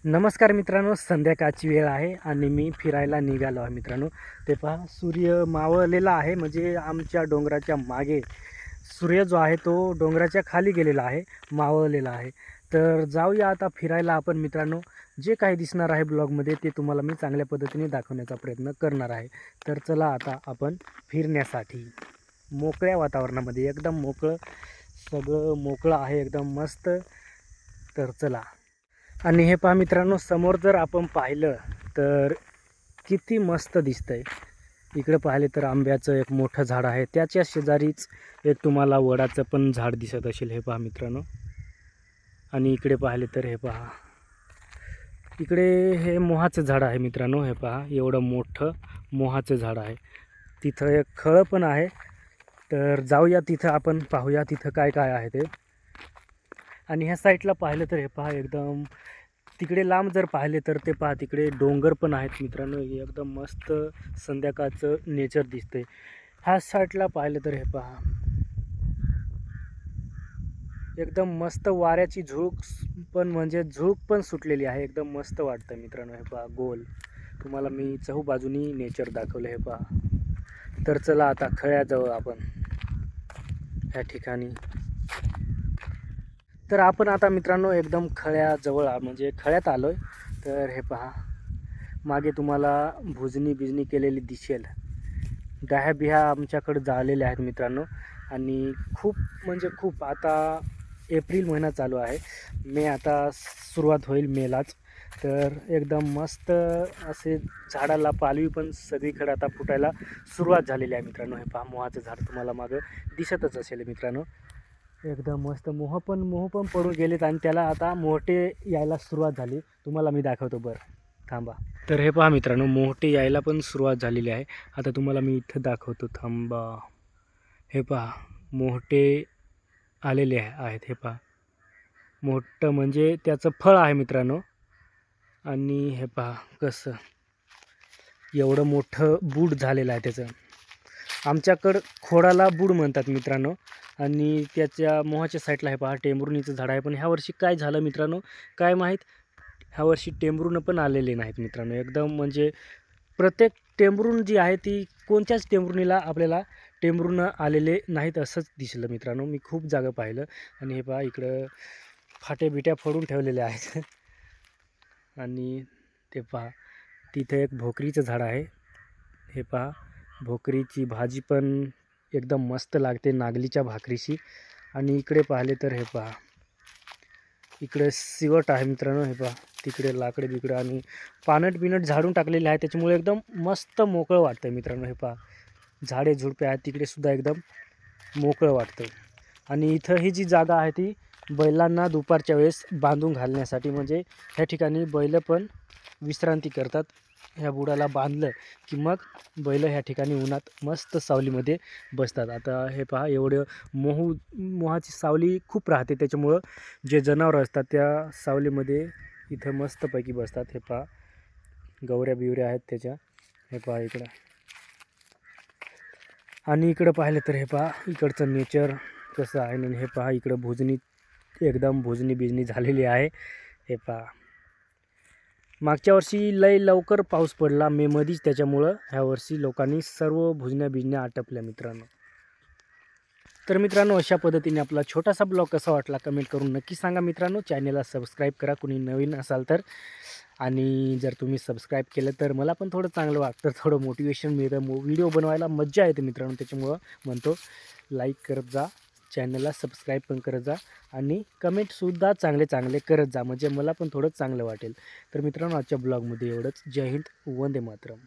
नमस्कार मित्रांनो, संध्याकाळची वेळ आहे आणि मी फिरायला निघालो आहे मित्रांनो. ते पहा, सूर्य मावळलेला आहे. म्हणजे आमच्या डोंगराच्या मागे सूर्य जो आहे तो डोंगराच्या खाली गेलेला आहे, मावळलेला आहे. तर जाऊया आता फिरायला आपण मित्रांनो. जे काही दिसणार आहे ब्लॉगमध्ये ते तुम्हाला मी चांगल्या पद्धतीने दाखवण्याचा प्रयत्न करणार आहे. तर चला आता आपण फिरण्यासाठी मोकळ्या वातावरणामध्ये, एकदम मोकळं, सगळं मोकळं आहे, एकदम मस्त. तर चला. आणि हे पहा मित्रांनो, समोर जर आपण पाहिलं तर किती मस्त दिसतंय. इकडे पाहिले तर आंब्याचं एक मोठं झाड आहे, त्याच्या शेजारीच एक तुम्हाला वडाचं पण झाड दिसत असेल. हे पहा मित्रांनो. आणि इकडे पाहिले तर हे पहा, इकडे हे मोहाचं झाड आहे मित्रांनो. हे पहा, एवढं मोठं मोहाचं झाड आहे. तिथं एक खळं पण आहे. तर जाऊया तिथं, आपण पाहूया तिथं काय काय आहे ते. आणि ह्या साईडला पाहिलं तर हे पहा, एकदम तिकडे लांब जर पाहिले तर ते पहा, तिकडे डोंगर पण आहेत मित्रांनो. एकदम मस्त संध्याकाळचं नेचर दिसतंय. ह्या साईडला पाहिलं तर हे पहा, एकदम मस्त वाऱ्याची झुळूक पण, म्हणजे झुळूक पण सुटलेली आहे. एकदम मस्त वाटतं मित्रांनो. हे पहा, गोल तुम्हाला मी चहूबाजूनी नेचर दाखवलं. हे पहा. तर चला आता खळ्याजवळ आपण ह्या ठिकाणी. तर आपण आता मित्रांनो एकदम खळ्याजवळ, म्हणजे खळ्यात आलो आहे. तर हे पहा, मागे तुम्हाला भुजनी केलेली दिसेल. डाह्या बिह्या आमच्याकडे जाळलेल्या आहेत मित्रांनो. आणि खूप म्हणजे खूप, आता एप्रिल महिना चालू आहे, मे आता सुरुवात होईल मेलाच. तर एकदम मस्त असे झाडाला पालवी पण सगळीकडे आता फुटायला सुरुवात झालेली आहे मित्रांनो. हे पहा, मोहाचं झाड तुम्हाला मागं दिसतच असेल मित्रांनो. एकदम मस्त मोह पण पडून गेलेत आणि त्याला आता मोठे यायला सुरुवात झाली. तुम्हाला मी दाखवतो, बरं थांबा. तर हे पहा मित्रांनो, मोठे यायला पण सुरुवात झालेली आहे. आता तुम्हाला मी इथं दाखवतो, थांबा. हे पहा, मोठे आलेले आहेत. हे पहा, मोठं म्हणजे त्याचं फळ आहे मित्रांनो. आणि हे पहा कसं एवढं मोठं बूड झालेलं आहे त्याचं. आमच्याकडं खोडाला बूड म्हणतात मित्रांनो. आणि त्याच्या मोहाच्या साईडला हे पहा, टेंभुर्णीचं झाड आहे. पण ह्या वर्षी काय झालं मित्रांनो, काय माहीत, ह्या वर्षी टेंभुर्णं पण आलेले नाहीत मित्रांनो. एकदम म्हणजे प्रत्येक टेंभुर्णी जी आहे ती, कोणत्याच टेंभुर्णीला आपल्याला टेंभुर्णं आलेले नाहीत असंच दिसलं मित्रांनो. मी खूप जागा पाहिलं. आणि हे पहा, इकडं फाट्या बिट्या फोडून ठेवलेल्या आहेत. आणि ते पहा, तिथे एक भोकरीचं झाड आहे. हे पहा, भोकरीची भाजी पण एकदम मस्त लागते नागलीच्या भाकरीशी. आणि इकडे पाहिले तर हे पहा, इकडे सिवट आहे मित्रांनो. हे पहा, तिकडे लाकडे बिकडं आणि पानट बिनट झाडून टाकलेले आहे, त्याच्यामुळे एकदम मस्त मोकळं वाटतं मित्रांनो. हे पहा, झाडे झुडपे आहेत तिकडे सुद्धा, एकदम मोकळं वाटतं. आणि इथं ही जी जागा आहे ती बैलांना दुपारच्या वेळेस बांधून घालण्यासाठी, म्हणजे ह्या ठिकाणी बैल पण विश्रांती करतात. ह्या बुडाला बांधलं की मग बैल ह्या ठिकाणी उन्हात मस्त सावलीमध्ये बसतात. आता हे पहा, एवढं मोहाची सावली खूप राहते, त्याच्यामुळं जे जनावरं असतात त्या सावलीमध्ये इथं मस्तपैकी बसतात. हे पहा, गवऱ्या बिवऱ्या आहेत त्याच्या. हे पहा इकडं. आणि इकडं पाहिलं तर हे पहा, इकडचं नेचर कसं आहे. आणि हे पहा, इकडं भुजनी, एकदम भुजनी बिजनी झालेली आहे. हे पहा, मागच्या वर्षी लय लवकर पाऊस पडला मेमध्येच, त्याच्यामुळं ह्या वर्षी लोकांनी सर्व भुजण्या बिजण्या आटपल्या मित्रांनो. तर मित्रांनो, अशा पद्धतीने आपला छोटासा ब्लॉग कसा वाटला कमेंट करून नक्की सांगा मित्रांनो. चॅनलला सबस्क्राईब करा कुणी नवीन असाल तर. आणि जर तुम्ही सबस्क्राईब केलं तर मला पण थोडं चांगलं वाटतं, थोडं मोटिवेशन मिळतं, व्हिडिओ बनवायला मज्जा येते मित्रांनो. त्याच्यामुळं म्हणतो, लाईक करत जा, चॅनलला सबस्क्राईब पण करत जा आणि कमेंटसुद्धा चांगले चांगले करत जा, म्हणजे मला पण थोडं चांगलं वाटेल. तर मित्रांनो, आजच्या ब्लॉगमध्ये एवढंच. जय हिंद, वंदे मातरम.